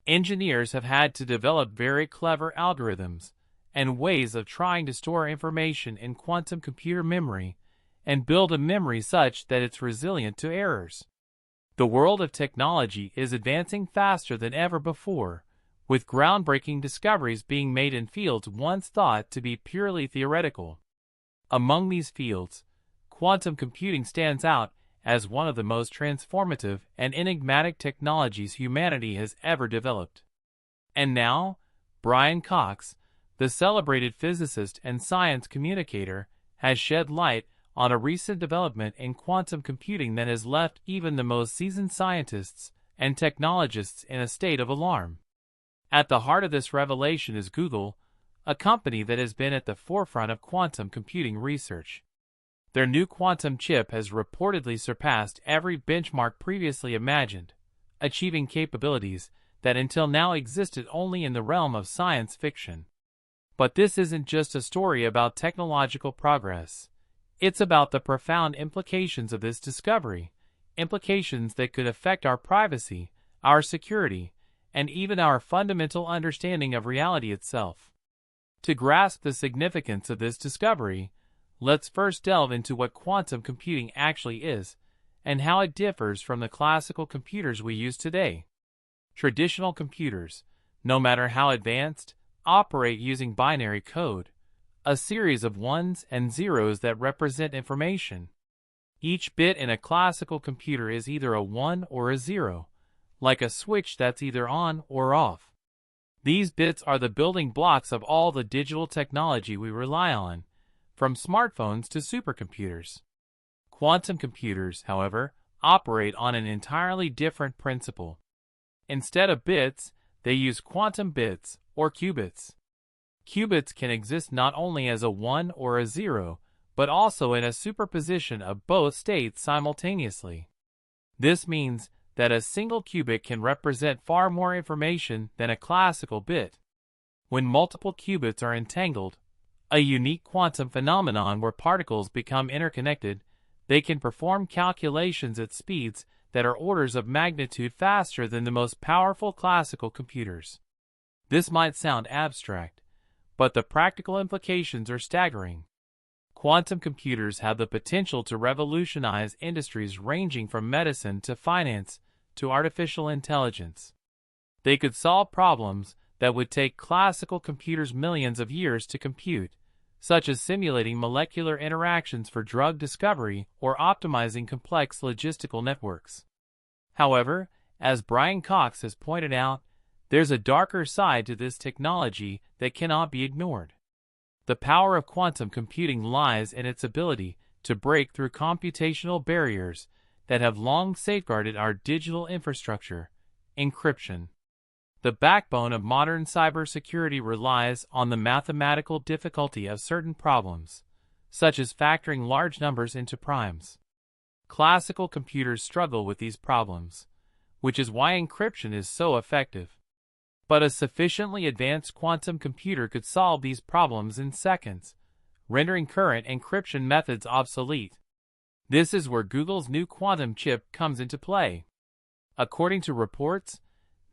Engineers have had to develop very clever algorithms and ways of trying to store information in quantum computer memory and build a memory such that it's resilient to errors. The world of technology is advancing faster than ever before, with groundbreaking discoveries being made in fields once thought to be purely theoretical. Among these fields, quantum computing stands out as one of the most transformative and enigmatic technologies humanity has ever developed. And now, Brian Cox, the celebrated physicist and science communicator, has shed light on a recent development in quantum computing that has left even the most seasoned scientists and technologists in a state of alarm. At the heart of this revelation is Google, a company that has been at the forefront of quantum computing research. Their new quantum chip has reportedly surpassed every benchmark previously imagined, achieving capabilities that until now existed only in the realm of science fiction. But this isn't just a story about technological progress. It's about the profound implications of this discovery, implications that could affect our privacy, our security, and even our fundamental understanding of reality itself. To grasp the significance of this discovery, let's first delve into what quantum computing actually is and how it differs from the classical computers we use today. Traditional computers, no matter how advanced, operate using binary code, a series of ones and zeros that represent information. Each bit in a classical computer is either a 1 or a 0, like a switch that's either on or off. These bits are the building blocks of all the digital technology we rely on, from smartphones to supercomputers. Quantum computers, however, operate on an entirely different principle. Instead of bits, they use quantum bits, or qubits. Qubits can exist not only as a 1 or a 0, but also in a superposition of both states simultaneously. This means that a single qubit can represent far more information than a classical bit. When multiple qubits are entangled, a unique quantum phenomenon where particles become interconnected, they can perform calculations at speeds that are orders of magnitude faster than the most powerful classical computers. This might sound abstract, but the practical implications are staggering. Quantum computers have the potential to revolutionize industries ranging from medicine to finance to artificial intelligence. They could solve problems that would take classical computers millions of years to compute, such as simulating molecular interactions for drug discovery or optimizing complex logistical networks. However, as Brian Cox has pointed out, there's a darker side to this technology that cannot be ignored. The power of quantum computing lies in its ability to break through computational barriers that have long safeguarded our digital infrastructure, encryption. The backbone of modern cybersecurity relies on the mathematical difficulty of certain problems, such as factoring large numbers into primes. Classical computers struggle with these problems, which is why encryption is so effective. But a sufficiently advanced quantum computer could solve these problems in seconds, rendering current encryption methods obsolete. This is where Google's new quantum chip comes into play. According to reports,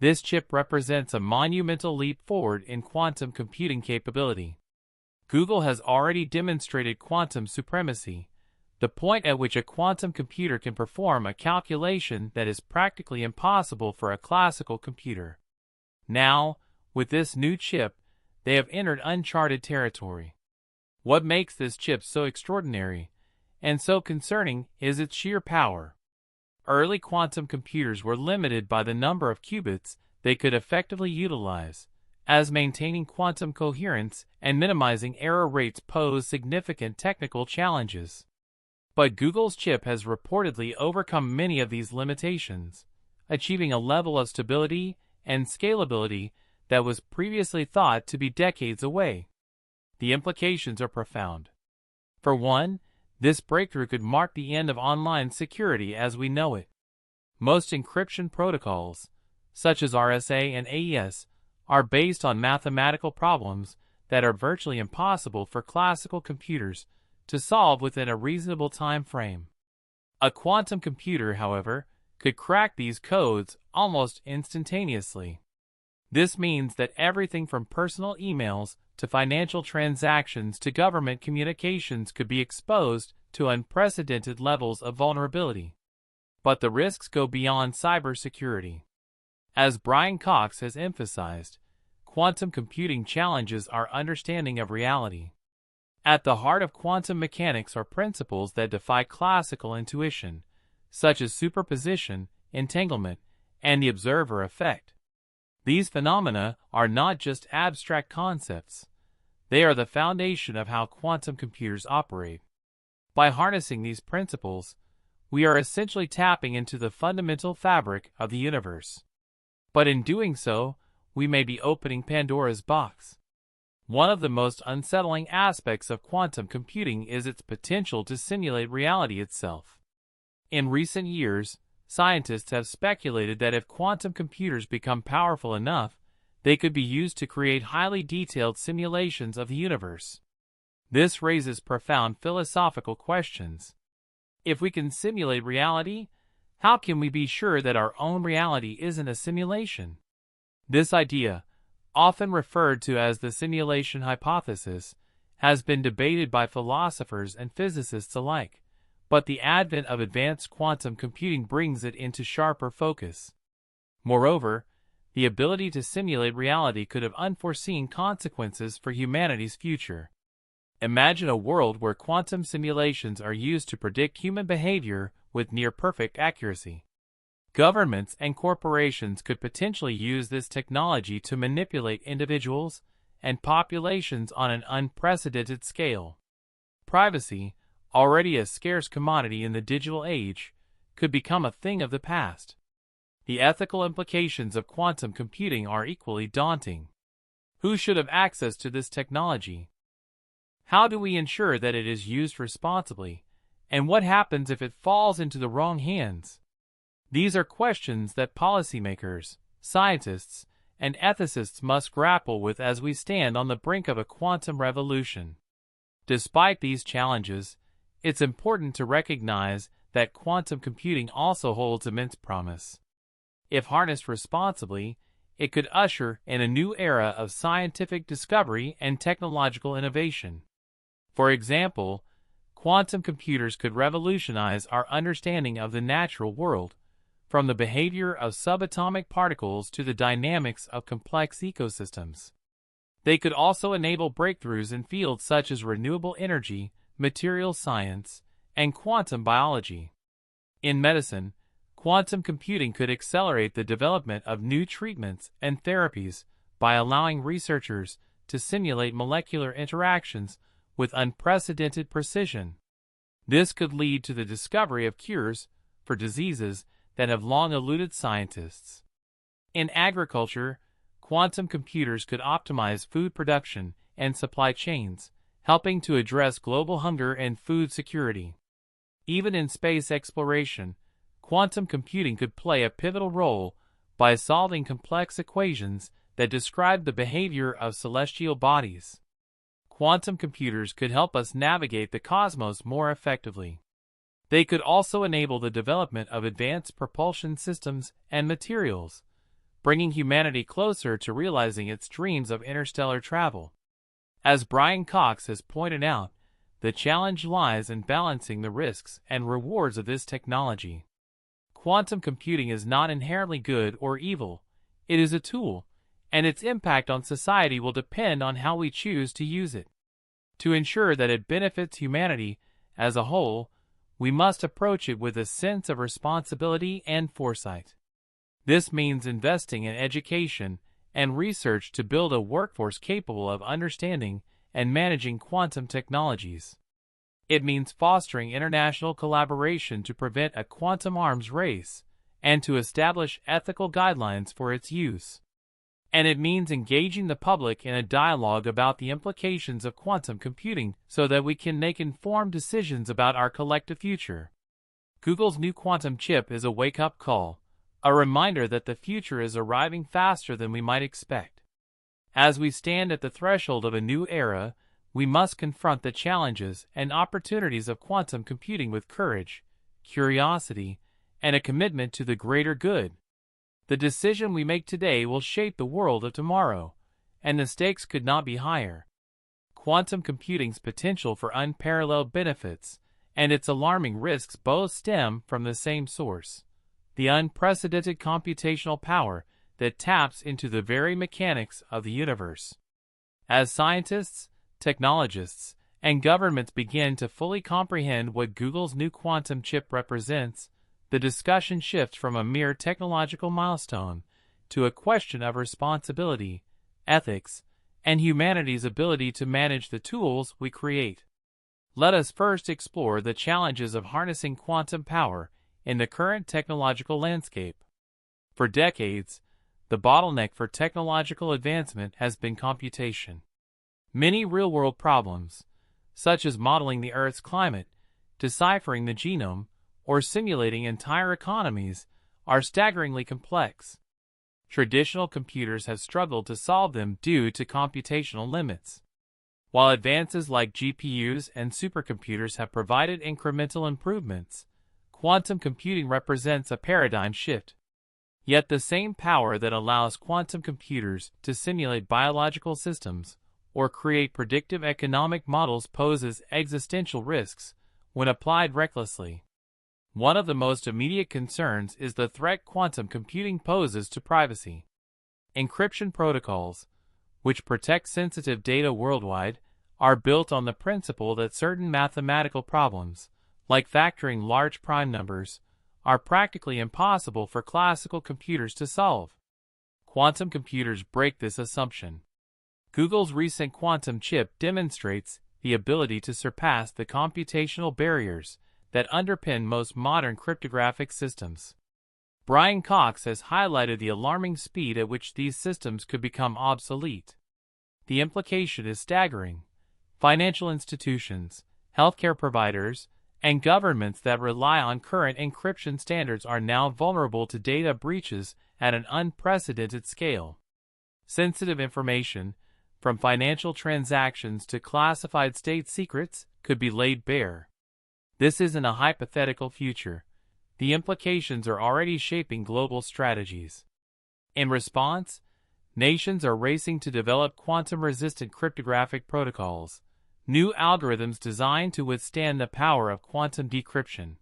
this chip represents a monumental leap forward in quantum computing capability. Google has already demonstrated quantum supremacy, the point at which a quantum computer can perform a calculation that is practically impossible for a classical computer. Now, with this new chip, they have entered uncharted territory. What makes this chip so extraordinary and so concerning is its sheer power. Early quantum computers were limited by the number of qubits they could effectively utilize, as maintaining quantum coherence and minimizing error rates pose significant technical challenges. But Google's chip has reportedly overcome many of these limitations, achieving a level of stability and scalability that was previously thought to be decades away. The implications are profound. For one, this breakthrough could mark the end of online security as we know it. Most encryption protocols, such as RSA and AES, are based on mathematical problems that are virtually impossible for classical computers to solve within a reasonable time frame. A quantum computer, however, could crack these codes almost instantaneously. This means that everything from personal emails to financial transactions to government communications could be exposed to unprecedented levels of vulnerability. But the risks go beyond cybersecurity. As Brian Cox has emphasized, quantum computing challenges our understanding of reality. At the heart of quantum mechanics are principles that defy classical intuition, such as superposition, entanglement, and the observer effect. These phenomena are not just abstract concepts. They are the foundation of how quantum computers operate. By harnessing these principles, we are essentially tapping into the fundamental fabric of the universe. But in doing so, we may be opening Pandora's box. One of the most unsettling aspects of quantum computing is its potential to simulate reality itself. In recent years, scientists have speculated that if quantum computers become powerful enough, they could be used to create highly detailed simulations of the universe. This raises profound philosophical questions. If we can simulate reality, how can we be sure that our own reality isn't a simulation? This idea, often referred to as the simulation hypothesis, has been debated by philosophers and physicists alike, but the advent of advanced quantum computing brings it into sharper focus. Moreover, the ability to simulate reality could have unforeseen consequences for humanity's future. Imagine a world where quantum simulations are used to predict human behavior with near-perfect accuracy. Governments and corporations could potentially use this technology to manipulate individuals and populations on an unprecedented scale. Privacy, already a scarce commodity in the digital age, could become a thing of the past. The ethical implications of quantum computing are equally daunting. Who should have access to this technology? How do we ensure that it is used responsibly? And what happens if it falls into the wrong hands? These are questions that policymakers, scientists, and ethicists must grapple with as we stand on the brink of a quantum revolution. Despite these challenges, it's important to recognize that quantum computing also holds immense promise. If harnessed responsibly, it could usher in a new era of scientific discovery and technological innovation. For example, quantum computers could revolutionize our understanding of the natural world, from the behavior of subatomic particles to the dynamics of complex ecosystems. They could also enable breakthroughs in fields such as renewable energy, materials science, and quantum biology. In medicine, quantum computing could accelerate the development of new treatments and therapies by allowing researchers to simulate molecular interactions with unprecedented precision. This could lead to the discovery of cures for diseases that have long eluded scientists. In agriculture, quantum computers could optimize food production and supply chains, helping to address global hunger and food security. Even in space exploration, quantum computing could play a pivotal role by solving complex equations that describe the behavior of celestial bodies. Quantum computers could help us navigate the cosmos more effectively. They could also enable the development of advanced propulsion systems and materials, bringing humanity closer to realizing its dreams of interstellar travel. As Brian Cox has pointed out, the challenge lies in balancing the risks and rewards of this technology. Quantum computing is not inherently good or evil. It is a tool, and its impact on society will depend on how we choose to use it. To ensure that it benefits humanity as a whole, we must approach it with a sense of responsibility and foresight. This means investing in education and research to build a workforce capable of understanding and managing quantum technologies. It means fostering international collaboration to prevent a quantum arms race and to establish ethical guidelines for its use. And it means engaging the public in a dialogue about the implications of quantum computing so that we can make informed decisions about our collective future. Google's new quantum chip is a wake-up call, a reminder that the future is arriving faster than we might expect. As we stand at the threshold of a new era, we must confront the challenges and opportunities of quantum computing with courage, curiosity, and a commitment to the greater good. The decision we make today will shape the world of tomorrow, and the stakes could not be higher. Quantum computing's potential for unparalleled benefits and its alarming risks both stem from the same source: the unprecedented computational power that taps into the very mechanics of the universe. As scientists, technologists, and governments begin to fully comprehend what Google's new quantum chip represents, the discussion shifts from a mere technological milestone to a question of responsibility, ethics, and humanity's ability to manage the tools we create. Let us first explore the challenges of harnessing quantum power in the current technological landscape. For decades, the bottleneck for technological advancement has been computation. Many real-world problems, such as modeling the Earth's climate, deciphering the genome, or simulating entire economies, are staggeringly complex. Traditional computers have struggled to solve them due to computational limits. While advances like GPUs and supercomputers have provided incremental improvements, quantum computing represents a paradigm shift. Yet the same power that allows quantum computers to simulate biological systems or create predictive economic models poses existential risks when applied recklessly. One of the most immediate concerns is the threat quantum computing poses to privacy. Encryption protocols, which protect sensitive data worldwide, are built on the principle that certain mathematical problems, like factoring large prime numbers, are practically impossible for classical computers to solve. Quantum computers break this assumption. Google's recent quantum chip demonstrates the ability to surpass the computational barriers that underpin most modern cryptographic systems. Brian Cox has highlighted the alarming speed at which these systems could become obsolete. The implication is staggering. Financial institutions, healthcare providers, and governments that rely on current encryption standards are now vulnerable to data breaches at an unprecedented scale. Sensitive information, from financial transactions to classified state secrets, could be laid bare. This isn't a hypothetical future. The implications are already shaping global strategies. In response, nations are racing to develop quantum-resistant cryptographic protocols, new algorithms designed to withstand the power of quantum decryption.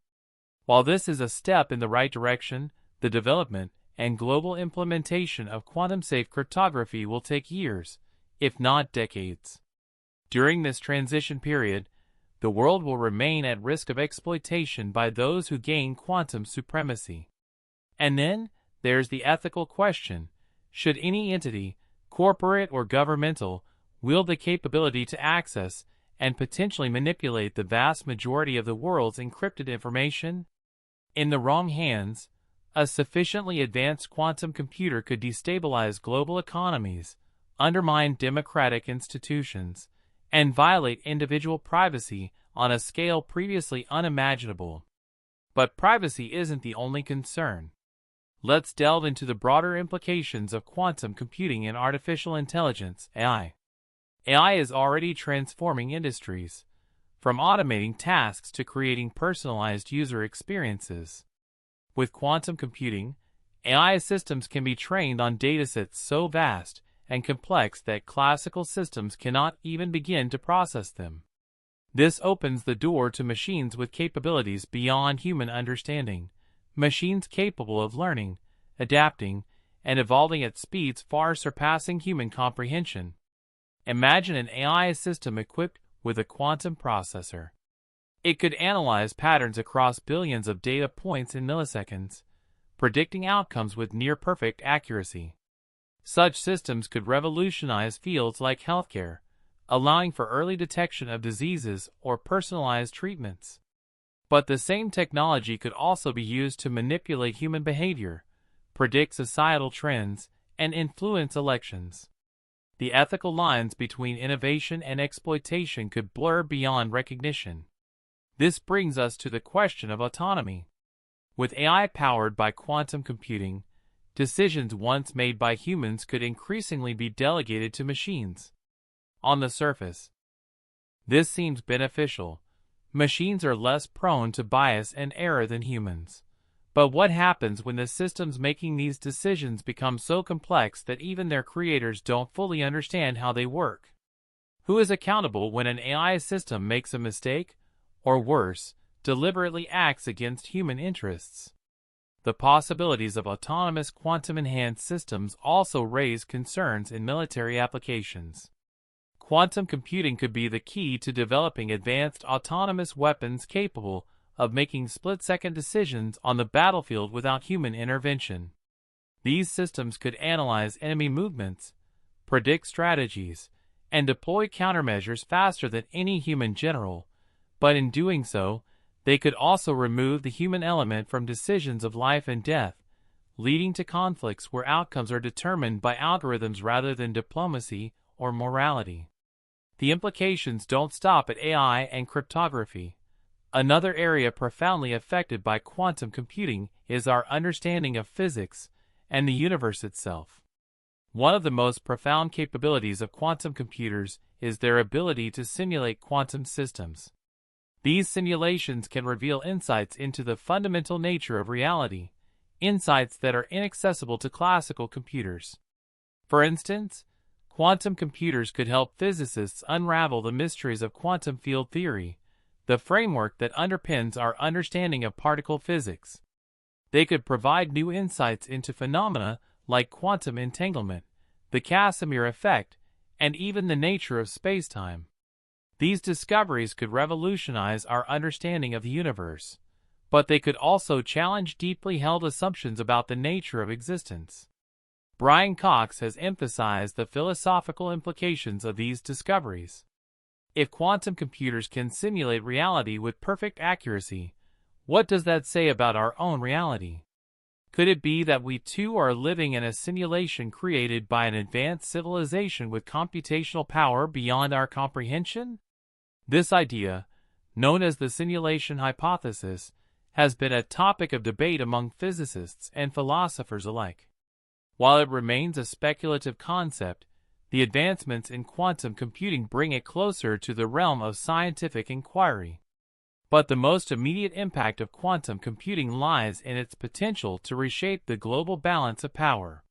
While this is a step in the right direction, the development and global implementation of quantum-safe cryptography will take years, if not decades. During this transition period, the world will remain at risk of exploitation by those who gain quantum supremacy. And then, there's the ethical question: should any entity, corporate or governmental, wield the capability to access and potentially manipulate the vast majority of the world's encrypted information? In the wrong hands, a sufficiently advanced quantum computer could destabilize global economies, undermine democratic institutions, and violate individual privacy on a scale previously unimaginable. But privacy isn't the only concern. Let's delve into the broader implications of quantum computing and artificial intelligence, AI. AI is already transforming industries, from automating tasks to creating personalized user experiences. With quantum computing, AI systems can be trained on datasets so vast and complex that classical systems cannot even begin to process them. This opens the door to machines with capabilities beyond human understanding, machines capable of learning, adapting, and evolving at speeds far surpassing human comprehension. Imagine an AI system equipped with a quantum processor. It could analyze patterns across billions of data points in milliseconds, predicting outcomes with near-perfect accuracy. Such systems could revolutionize fields like healthcare, allowing for early detection of diseases or personalized treatments. But the same technology could also be used to manipulate human behavior, predict societal trends, and influence elections. The ethical lines between innovation and exploitation could blur beyond recognition. This brings us to the question of autonomy. With AI powered by quantum computing, decisions once made by humans could increasingly be delegated to machines. On the surface, this seems beneficial. Machines are less prone to bias and error than humans. But what happens when the systems making these decisions become so complex that even their creators don't fully understand how they work? Who is accountable when an AI system makes a mistake, or worse, deliberately acts against human interests? The possibilities of autonomous quantum-enhanced systems also raise concerns in military applications. Quantum computing could be the key to developing advanced autonomous weapons capable of making split-second decisions on the battlefield without human intervention. These systems could analyze enemy movements, predict strategies, and deploy countermeasures faster than any human general, but in doing so, they could also remove the human element from decisions of life and death, leading to conflicts where outcomes are determined by algorithms rather than diplomacy or morality. The implications don't stop at AI and cryptography. Another area profoundly affected by quantum computing is our understanding of physics and the universe itself. One of the most profound capabilities of quantum computers is their ability to simulate quantum systems. These simulations can reveal insights into the fundamental nature of reality, insights that are inaccessible to classical computers. For instance, quantum computers could help physicists unravel the mysteries of quantum field theory, the framework that underpins our understanding of particle physics. They could provide new insights into phenomena like quantum entanglement, the Casimir effect, and even the nature of spacetime. These discoveries could revolutionize our understanding of the universe, but they could also challenge deeply held assumptions about the nature of existence. Brian Cox has emphasized the philosophical implications of these discoveries. If quantum computers can simulate reality with perfect accuracy, what does that say about our own reality? Could it be that we too are living in a simulation created by an advanced civilization with computational power beyond our comprehension? This idea, known as the simulation hypothesis, has been a topic of debate among physicists and philosophers alike. While it remains a speculative concept, the advancements in quantum computing bring it closer to the realm of scientific inquiry. But the most immediate impact of quantum computing lies in its potential to reshape the global balance of power.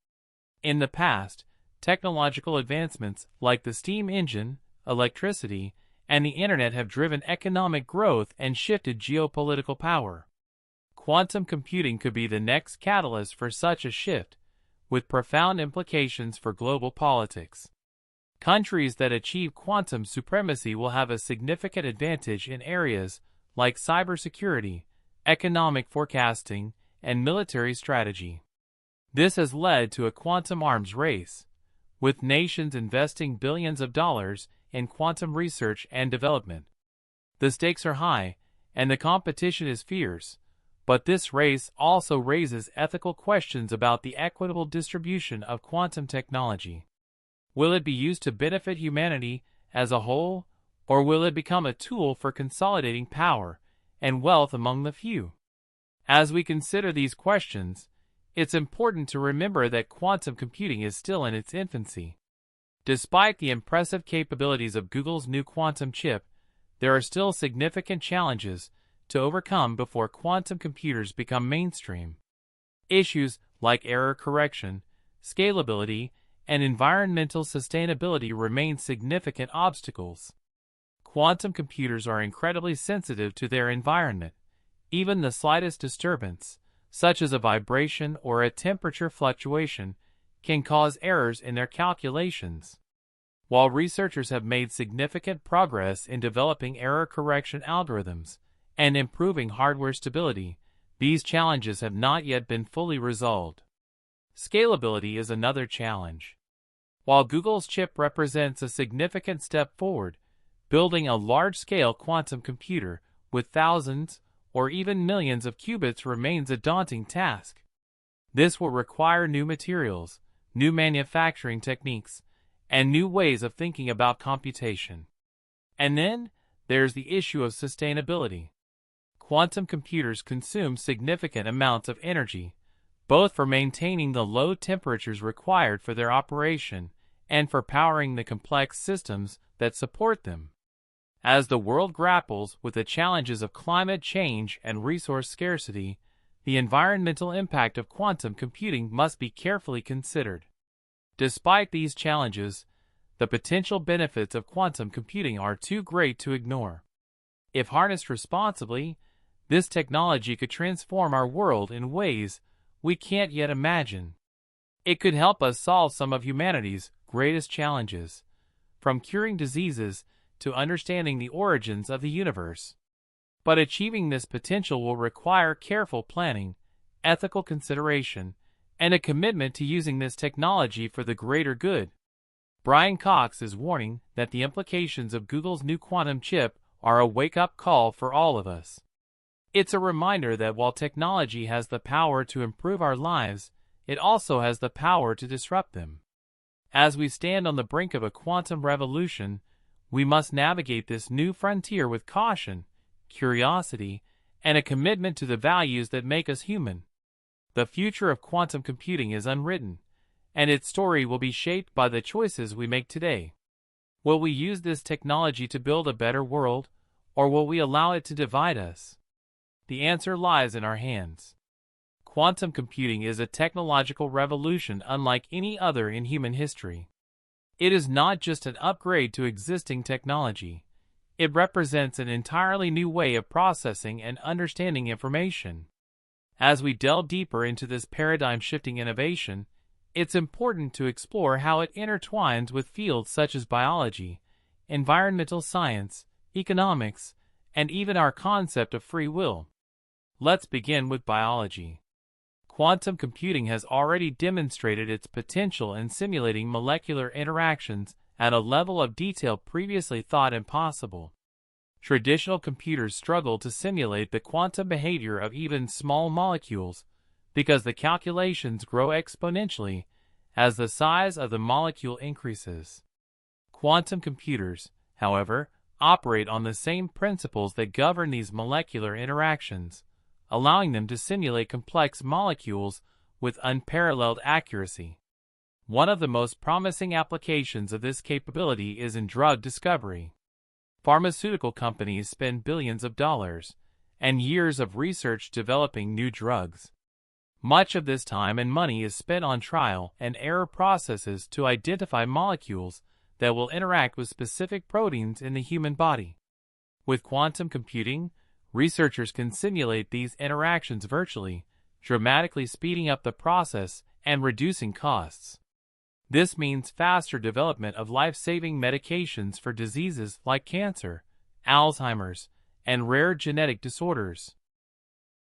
In the past, technological advancements like the steam engine, electricity, and the internet have driven economic growth and shifted geopolitical power. Quantum computing could be the next catalyst for such a shift, with profound implications for global politics. Countries that achieve quantum supremacy will have a significant advantage in areas like cybersecurity, economic forecasting, and military strategy. This has led to a quantum arms race, with nations investing billions of dollars in quantum research and development. The stakes are high, and the competition is fierce, but this race also raises ethical questions about the equitable distribution of quantum technology. Will it be used to benefit humanity as a whole, or will it become a tool for consolidating power and wealth among the few? As we consider these questions, it's important to remember that quantum computing is still in its infancy. Despite the impressive capabilities of Google's new quantum chip, there are still significant challenges to overcome before quantum computers become mainstream. Issues like error correction, scalability, and environmental sustainability remain significant obstacles. Quantum computers are incredibly sensitive to their environment. Even the slightest disturbance, such as a vibration or a temperature fluctuation, can cause errors in their calculations. While researchers have made significant progress in developing error correction algorithms and improving hardware stability, these challenges have not yet been fully resolved. Scalability is another challenge. While Google's chip represents a significant step forward, building a large-scale quantum computer with thousands or even millions of qubits remains a daunting task. This will require new materials, new manufacturing techniques, and new ways of thinking about computation. And then, there's the issue of sustainability. Quantum computers consume significant amounts of energy, both for maintaining the low temperatures required for their operation and for powering the complex systems that support them. As the world grapples with the challenges of climate change and resource scarcity, the environmental impact of quantum computing must be carefully considered. Despite these challenges, the potential benefits of quantum computing are too great to ignore. If harnessed responsibly, this technology could transform our world in ways we can't yet imagine. It could help us solve some of humanity's greatest challenges, from curing diseases to understanding the origins of the universe. But achieving this potential will require careful planning, ethical consideration, and a commitment to using this technology for the greater good. Brian Cox is warning that the implications of Google's new quantum chip are a wake-up call for all of us. It's a reminder that while technology has the power to improve our lives, it also has the power to disrupt them. As we stand on the brink of a quantum revolution, we must navigate this new frontier with caution, curiosity, and a commitment to the values that make us human. The future of quantum computing is unwritten, and its story will be shaped by the choices we make today. Will we use this technology to build a better world, or will we allow it to divide us? The answer lies in our hands. Quantum computing is a technological revolution unlike any other in human history. It is not just an upgrade to existing technology. It represents an entirely new way of processing and understanding information. As we delve deeper into this paradigm-shifting innovation, it's important to explore how it intertwines with fields such as biology, environmental science, economics, and even our concept of free will. Let's begin with biology. Quantum computing has already demonstrated its potential in simulating molecular interactions at a level of detail previously thought impossible. Traditional computers struggle to simulate the quantum behavior of even small molecules because the calculations grow exponentially as the size of the molecule increases. Quantum computers, however, operate on the same principles that govern these molecular interactions, allowing them to simulate complex molecules with unparalleled accuracy. One of the most promising applications of this capability is in drug discovery. Pharmaceutical companies spend billions of dollars and years of research developing new drugs. Much of this time and money is spent on trial and error processes to identify molecules that will interact with specific proteins in the human body. With quantum computing, researchers can simulate these interactions virtually, dramatically speeding up the process and reducing costs. This means faster development of life-saving medications for diseases like cancer, Alzheimer's, and rare genetic disorders.